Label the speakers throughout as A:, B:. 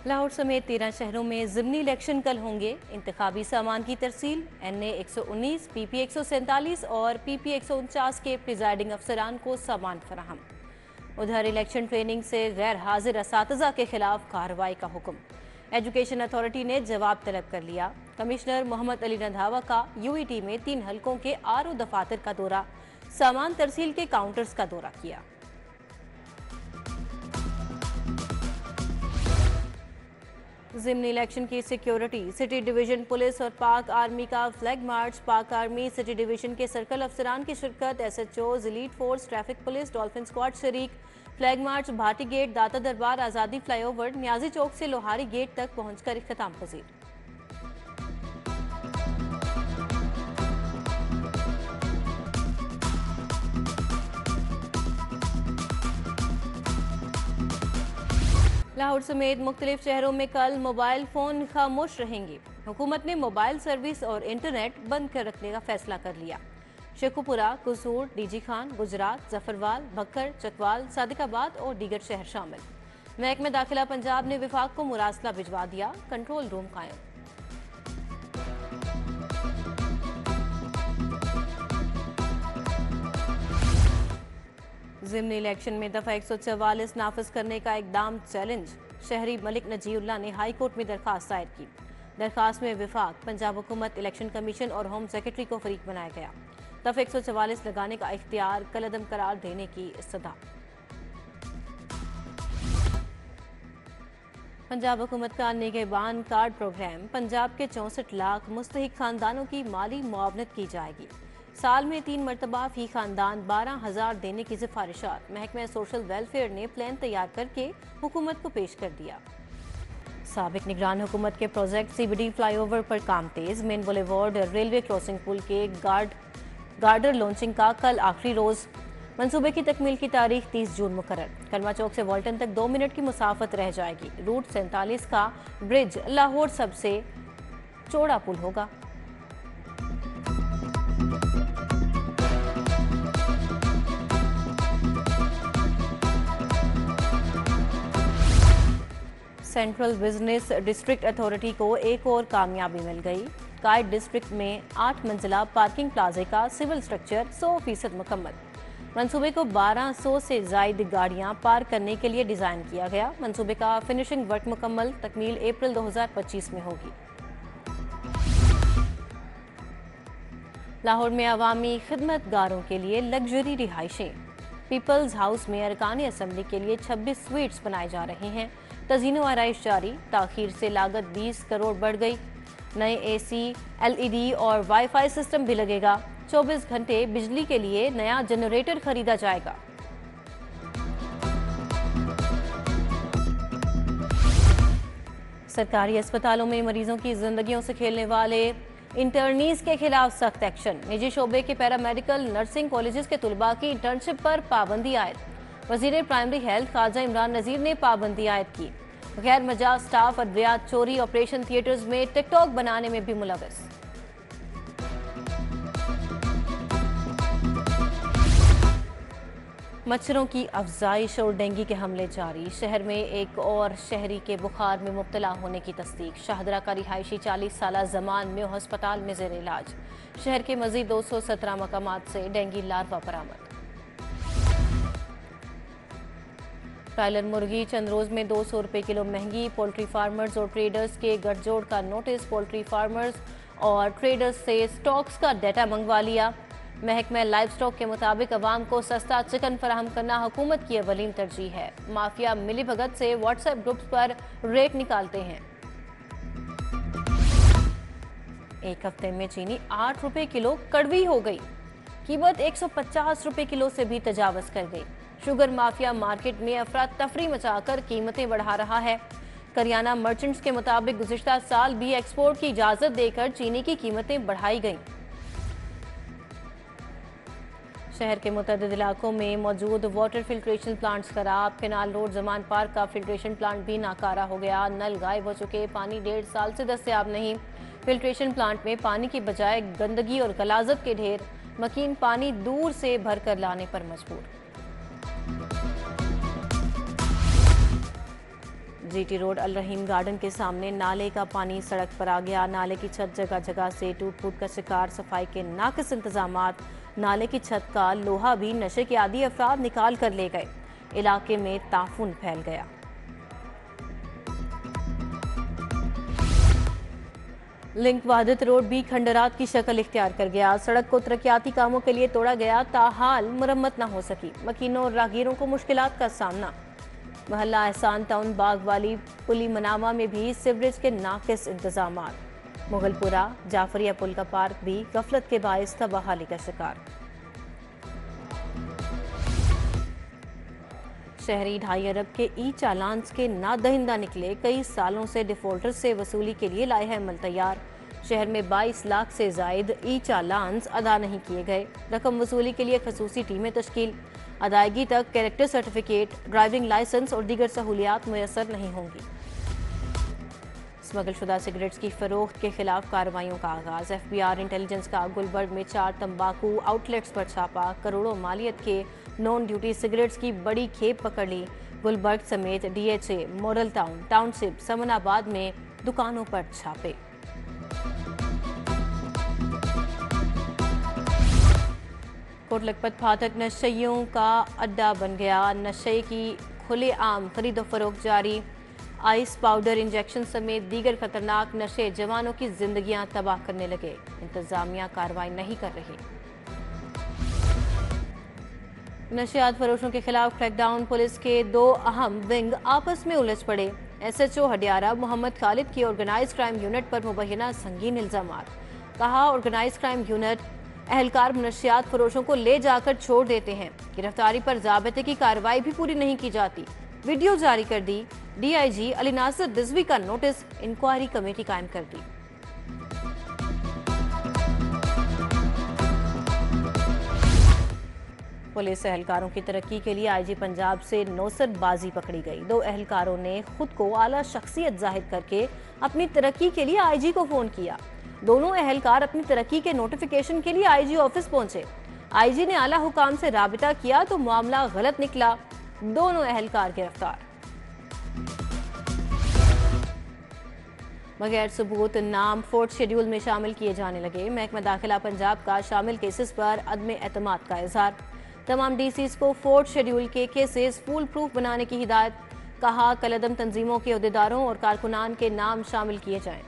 A: लाहौर समेत 13 शहरों में ज़िमनी इलेक्शन कल होंगे। इंतखाबी सामान की तरसील NA 119, PP 147 और PP 149 के प्रिजाइडिंग अफसरान को सामान फराहम। उधर इलेक्शन ट्रेनिंग से गैर हाजिर असातिज़ा के खिलाफ कार्रवाई का हुक्म। एजुकेशन अथॉरिटी ने जवाब तलब कर लिया। कमिश्नर मोहम्मद अली रंधावा का UET में 3 हलकों के RO दफातर का दौरा, सामान तरसील के काउंटर्स का दौरा किया। ज़िमनी इलेक्शन की सिक्योरिटी, सिटी डिवीजन पुलिस और पाक आर्मी का फ्लैग मार्च। पाक आर्मी सिटी डिवीजन के सर्कल अफसरान की शिरकत, SHOs, elite force, traffic police, dolphin squad शरीक। फ्लैग मार्च भाटी गेट, दाता दरबार, आज़ादी फ्लाईओवर, न्याजी चौक से लोहारी गेट तक पहुंचकर इख्तिताम पजीर। लाहौर समेत मुख्तलिफ शहरों में कल मोबाइल फ़ोन खामोश रहेंगे। हुकूमत ने मोबाइल सर्विस और इंटरनेट बंद कर रखने का फैसला कर लिया। शेखुपुरा, कसूर, DG खान, गुजरात, जफरवाल, बकर, चकवाल, सादिकाबाद और दीगर शहर शामिल। महकमा दाखिला पंजाब ने विफाक को मुरासला भिजवा दिया, कंट्रोल रूम कायम। ज़िमनी इलेक्शन में दफ़ा 144 नाफिज करने का इकदाम चैलेंज। शहरी मलिक नजीउल्लाह ने हाई कोर्ट में दरखास्त दायर की। दरखास्त में विफाक, पंजाब हुकूमत, इलेक्शन कमीशन और होम सेक्रेटरी को फरीक बनाया गया। दफ़ा 144 लगाने का इख्तियार कलअदम करार देने की इस्तदा। पंजाब हुकूमत का निगहबान कार्ड प्रोग्राम, पंजाब के 64 लाख मुस्तहिक खानदानों की माली मुआवनत की जाएगी। साल में 3 मरतबा फी खानदान 12,000 देने की सिफारिशात महकमा सोशल वेलफेयर ने प्लान तैयार करके हुकूमत को पेश कर दिया। साबिक निगरान हुकूमत के प्रोजेक्ट CBD फ्लाईओवर पर काम तेज। मेन बुलेवार्ड रेलवे क्रॉसिंग पुल के गार्डर लॉन्चिंग का कल आखिरी रोज। मंसूबे की तकमील की तारीख 30 जून मुकर्रर। कलमा चौक से वॉल्टन तक 2 मिनट की मुसाफत रह जाएगी। रूट 47 का ब्रिज लाहौर सबसे चौड़ा पुल होगा। सेंट्रल बिजनेस डिस्ट्रिक्ट अथॉरिटी को एक और कामयाबी मिल गई। कायद डिस्ट्रिक्ट में 8 मंजिला पार्किंग प्लाजे का सिविल स्ट्रक्चर 100% मुकम्मल। मंसूबे को 1200 से जायद गाड़ियां पार्क करने के लिए डिज़ाइन किया गया। मंसूबे का फिनिशिंग वर्क मुकम्मल, तकमील अप्रैल 2025 में होगी। लाहौर में अवामी खिदमतगारों के लिए लग्जरी रिहाइशें। पीपल्स हाउस में अरकान असम्बली के लिए 26 स्वीट्स बनाए जा रहे हैं। तज़ीनो आराइश जारी, ताखीर से लागत 20 करोड़ बढ़ गई। नए AC, LED और वाईफाई सिस्टम भी लगेगा। 24 घंटे बिजली के लिए नया जनरेटर खरीदा जाएगा। सरकारी अस्पतालों में मरीजों की जिंदगियों से खेलने वाले इंटर्नीज के खिलाफ सख्त एक्शन। निजी शोबे के पैरामेडिकल नर्सिंग कॉलेजेस के तुलबा की इंटर्नशिप पर पाबंदी आयद। वजीर प्राइमरी हेल्थ ख्वाजा इमरान नजीर ने पाबंदी आयद की। गैर मजाज स्टाफ अद्वियात चोरी, ऑपरेशन थिएटर्स में टिकटॉक बनाने में भी मुलविस। मच्छरों की अफजाइश और डेंगू के हमले जारी। शहर में एक और शहरी के बुखार में मुब्तला होने की तस्दीक। शाहदरा का रिहायशी 40 साला जमान में अस्पताल में जेर इलाज। शहर के मजीद 217 मकामात से डेंगू लार्वा बरामद। ब्रायलर मुर्गी चंद रोज में 200 रुपए किलो महंगी। पोल्ट्री फार्मर्स और ट्रेडर्स के गठजोड़ का नोटिस। पोल्ट्री फार्मर्स और ट्रेडर्स से स्टॉक्स का डाटा मंगवा लिया। महकमा लाइव स्टॉक के मुताबिक अवाम को सस्ता चिकन फराहम करना हुकूमत की अवलीन तरजीह है। माफिया मिली भगत से व्हाट्सएप ग्रुप्स पर रेट निकालते हैं। एक हफ्ते में चीनी 8 रुपए किलो कड़वी हो गई। कीमत 150 रुपए किलो से भी तजावज कर गई। शुगर माफिया मार्केट में अफरा तफरी मचाकर कीमतें बढ़ा रहा है। करियाना मर्चेंट्स के मुताबिक गुज़िश्ता साल भी एक्सपोर्ट की इजाजत देकर चीनी की कीमतें बढ़ाई गईं। शहर के मुतअद्दिद इलाकों में मौजूद वाटर फिल्ट्रेशन प्लांट्स खराब। केनाल रोड जमान पार्क का फिल्ट्रेशन प्लांट भी नाकारा हो गया। नल गायब हो चुके। पानी 1.5 साल से दस्तयाब नहीं। फिल्ट्रेशन प्लांट में पानी की बजाय गंदगी और गलाजत के ढेर। मकीन पानी दूर से भर कर लाने पर मजबूर। जीटी रोड अल रहीम गार्डन के सामने नाले का पानी सड़क पर आ गया। नाले की छत जगह जगह से टूट फूट का शिकार। सफाई के नाकिस इंतजामात। नाले की छत का लोहा भी नशे के आदी अफराद निकाल कर ले गए। इलाके में ताफून फैल गया। लिंक वहादत रोड भी खंडरात की शक्ल इख्तियार कर गया। सड़क को तरक्याती कामों के लिए तोड़ा गया, ताहाल मुरम्मत न हो सकी। मकीनों और राहगीरों को मुश्किलात का सामना। मोहल्ला एहसान टाउन बाग वाली पुली मनामा में भी सीवरेज के नाकिस इंतजामात। मुगलपुरा जाफरिया पुल का पार्क भी गफलत के बायस तबाहाली का शिकार। शहरी 2.5 अरब के ई चालान्स के नादहिंदा निकले। कई सालों से डिफॉल्टर से वसूली के लिए लाए हैं अमल तैयार। शहर में 22 लाख से जायद ई चालान्स अदा नहीं किए गए। रकम वसूली के लिए खसूसी टीमें तश्कील। अदायगी तक कैरेक्टर सर्टिफिकेट, ड्राइविंग लाइसेंस और दीगर सहूलियात मुयसर नहीं होंगी। स्मगलशुदा सिगरेट्स की फरोख्त के खिलाफ कार्रवाइयों का आगाज। FBI इंटेलिजेंस का गुलबर्ग में 4 तंबाकू आउटलेट्स पर छापा। करोड़ों मालियत के नॉन ड्यूटी सिगरेट्स की बड़ी खेप पकड़ ली। गुलबर्ग समेत DHA, model town, township, Samanabad में दुकानों पर छापे। कोटलखपत फाटक नशइयों का अड्डा बन गया। नशे की खुलेआम खरीदो फरोख्त जारी। आइस पाउडर इंजेक्शन समेत दीगर खतरनाक नशे जवानों की जिंदगियां तबाह करने लगे। इंतजामिया कार्रवाई नहीं कर रही। नशियात फरोशों के खिलाफ क्रैकडाउन। पुलिस के 2 अहम विंग आपस में उलझ पड़े। SHO हडियारा मोहम्मद खालिद की ऑर्गेनाइज क्राइम यूनिट पर मुबैना संगीन इल्जामात। कहा, ऑर्गेनाइज क्राइम यूनिट अहलकार नशियात फरोशों को ले जाकर छोड़ देते हैं। गिरफ्तारी पर ज़ाबिते की कार्रवाई भी पूरी नहीं की जाती। वीडियो जारी कर दी। DIG अली नासिर रिजवी का नोटिस। इंक्वायरी कमेटी कायम कर दी। पुलिस एहलकारों की तरक्की के लिए IG पंजाब से नौसरबाजी पकड़ी गई। 2 एहलकारों ने खुद को आला शख्सियत जाहिर करके अपनी तरक्की के लिए IG को फोन किया। दोनों एहलकार अपनी तरक्की के नोटिफिकेशन के लिए IG ऑफिस पहुंचे। IG ने आला हुकाम से राबिता किया तो मामला गलत निकला। दोनों एहलकार गिरफ्तार। बगैर सबूत नाम 4th शेड्यूल में शामिल किए जाने लगे। महकमा दाखिला पंजाब का शामिल केसेस पर अदम एतमाद का इजहार। तमाम DCs को 4th शेड्यूल के केसेस फूल प्रूफ बनाने की हिदायत। कहा, कलअदम तंजीमों के अहदेदारों और कारकुनान के नाम शामिल किए जाएं।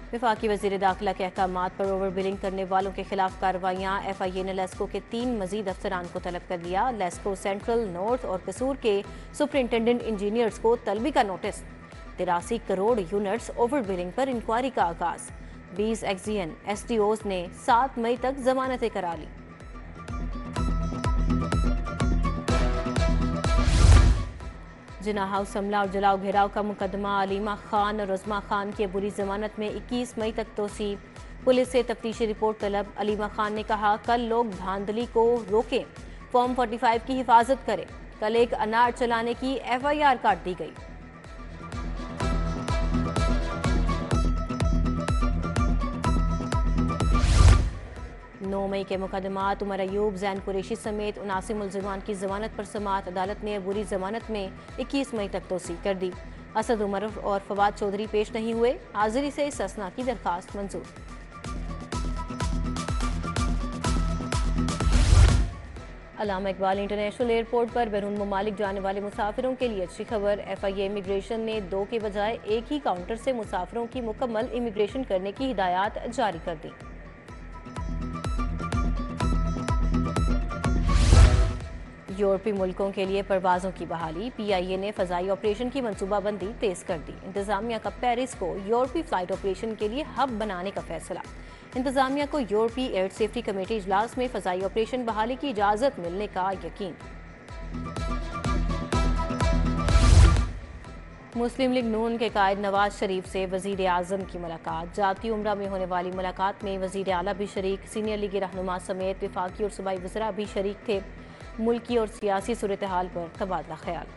A: वफाकी वज़ीर दाखिला के अहकामात पर ओवर बिलिंग करने वालों के खिलाफ कार्रवाइयाँ। FIA ने लेस्को के 3 मजीद अफसरान को तलब कर लिया। लेस्को सेंट्रल, नॉर्थ और कसूर के सुपरिंटेंडेंट इंजीनियर्स को तलबी का notice. 83 crore units over billing पर इंक्वायरी का आगाज। 20 एक्जियन SDOs ने 7 मई तक जमानतें करा ली। जिना हाउस हमला और जलाओ घेराव का मुकदमा। अलीमा खान और रज़मा खान की अबूरी जमानत में 21 मई तक तोसी। पुलिस से तफ्तीशी रिपोर्ट तलब। अलीमा खान ने कहा, कल लोग धांधली को रोकें, फॉर्म 45 की हिफाजत करें। कल एक अनार चलाने की FIR काट दी गई। नौ मई के मुकदमात। उमर अयूब, जैन कुरैशी समेत 79 मुलजिमान की जमानत पर समात। अदालत ने अबूरी जमानत में 21 मई तक तोसी कर दी। असद उमर और फवाद चौधरी पेश नहीं हुए। हाजिरी से इस्तिस्ना की दरखास्त मंजूर। अल्लामा इकबाल इंटरनेशनल एयरपोर्ट पर बैरून ममालिक जाने वाले मुसाफिरों के लिए अच्छी खबर। FIA इमिग्रेशन ने 2 के बजाय एक ही काउंटर से मुसाफिरों की मुकम्मल इमिग्रेशन करने की हिदायत जारी कर दी। यूरोपीय मुल्कों के लिए परवाजों की बहाली। PIA ने फ़ज़ाई ऑपरेशन की मनसूबाबंदी तेज कर दी। इंतजामिया का पेरिस को यूरोपीय फ्लाइट ऑपरेशन के लिए हब बनाने का फैसला। इंतजामिया को यूरोपीय एयर सेफ्टी कमेटी इजलास में फ़ज़ाई ऑपरेशन बहाली की इजाज़त मिलने का यकीन। मुस्लिम लीग नून के कायद नवाज शरीफ से वज़ीर आज़म की मुलाकात। जाती उम्रा में होने वाली मुलाकात में वज़ीर आला भी शरीक, सीनियर लीगी रहनुमा समेत वफाकी और सूबाई वज़रा भी शरीक थे। मुल्की और सियासी सूरत हाल पर तबादला ख्याल।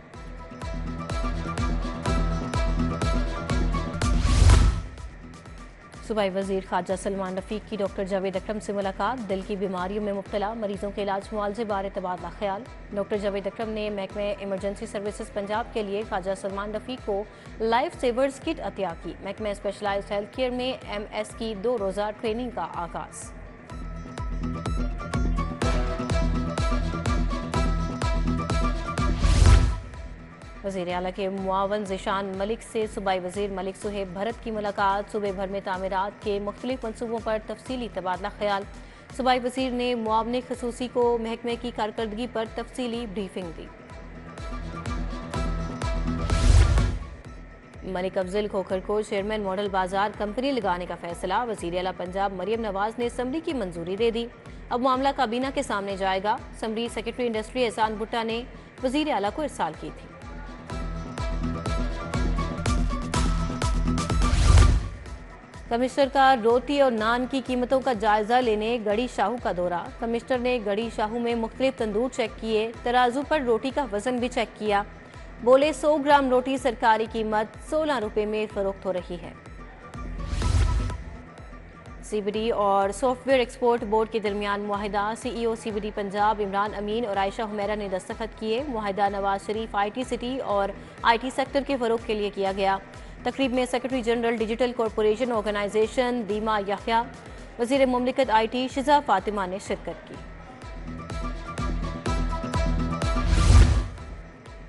A: सूबाई वजीर ख्वाजा सलमान रफीक की डॉक्टर जावेद अकरम से मुलाकात। दिल की बीमारियों में मुब्तला मरीजों के इलाज मुआवजे बारे तबादला ख्याल। डॉक्टर जावेद अकरम ने महकमे इमरजेंसी सर्विसेज पंजाब के लिए ख्वाजा सलमान रफीक को लाइफ सेवर्स किट अतिया की। महकमे स्पेशलाइज्ड हेल्थ केयर में MS की 2 रोज़ा ट्रेनिंग का आगाज़। वज़ीर आला के मुआवन ज़िशान मलिक से सूबाई वज़ीर मलिक सुहेब भरत की मुलाकात। सूबे भर में तामीरात के मुख्तलिफ मनसूबों पर तफसीली तबादला ख्याल। सूबाई वज़ीर ने मुआवने खसूसी को महकमे की कारकर्दगी पर तफसीली ब्रीफिंग दी। मलिक अफजल खोखर को चेयरमैन मॉडल बाजार कंपनी लगाने का फैसला। वज़ीर आला पंजाब मरियम नवाज ने असम्बली की मंजूरी दे दी। अब मामला काबीना के सामने जाएगा। असम्बली सेक्रेटरी इंडस्ट्री एहसान भुट्टा ने वज़ीर आला को इरसाल की थी। कमिश्नर का रोटी और नान की कीमतों का जायजा लेने गढ़ी शाहू का दौरा। कमिश्नर ने गढ़ी शाहू में मुख्तलिफ तंदूर चेक किए। तराजू पर रोटी का वजन भी चेक किया। बोले 100 ग्राम रोटी सरकारी कीमत 16 रुपए में फरोख्त हो रही है। CBD और सॉफ्टवेयर एक्सपोर्ट बोर्ड के दरमियान मुआहिदा। CEO CBD पंजाब इमरान अमीन और आयशा हुमैरा ने दस्तखत किए। मुआहिदा नवाज शरीफ IT सिटी और IT सेक्टर के फरोग के लिए किया गया। तकरीब में secretary general digital corporation organisation Deemah Yahya, वज़ीर मुमलिकत IT शिजा फातिमा ने शिरकत की।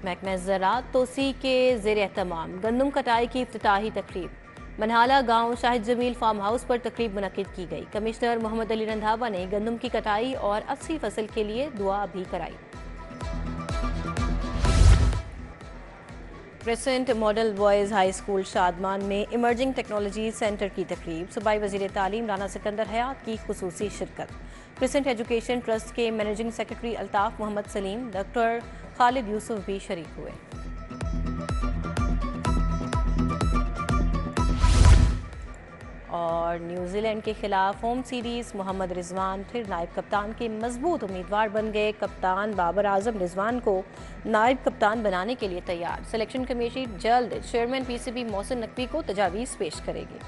A: महकमा ज़राअत तोसी के ज़ेर एहतमाम गंदम कटाई की इफ्तिताही तकरीब। मनहाला गांव शाहिद जमील फार्म हाउस पर तकरीब मुनक्किद की गई। कमिश्नर मोहम्मद अली रंधावा ने गंदम की कटाई और 80 फसल के लिए दुआ भी कराई। Crescent model boys high school Shadman में इमर्जिंग टेक्नोलॉजी सेंटर की तकरीब। सूबाई वज़ीर तालीम राना सिकंदर हयात की खुसूसी शिरकत। क्रिसेंट एजुकेशन ट्रस्ट के managing secretary Altaf Mohammed Salim, doctor Khalid Yusuf भी शरीक हुए। और न्यूजीलैंड के खिलाफ होम सीरीज मोहम्मद रिजवान फिर नायब कप्तान के मजबूत उम्मीदवार बन गए। कप्तान बाबर आजम रिजवान को नायब कप्तान बनाने के लिए तैयार। सिलेक्शन कमेटी जल्द चेयरमैन PCB मोहसिन नकवी को तजावीज़ पेश करेगी।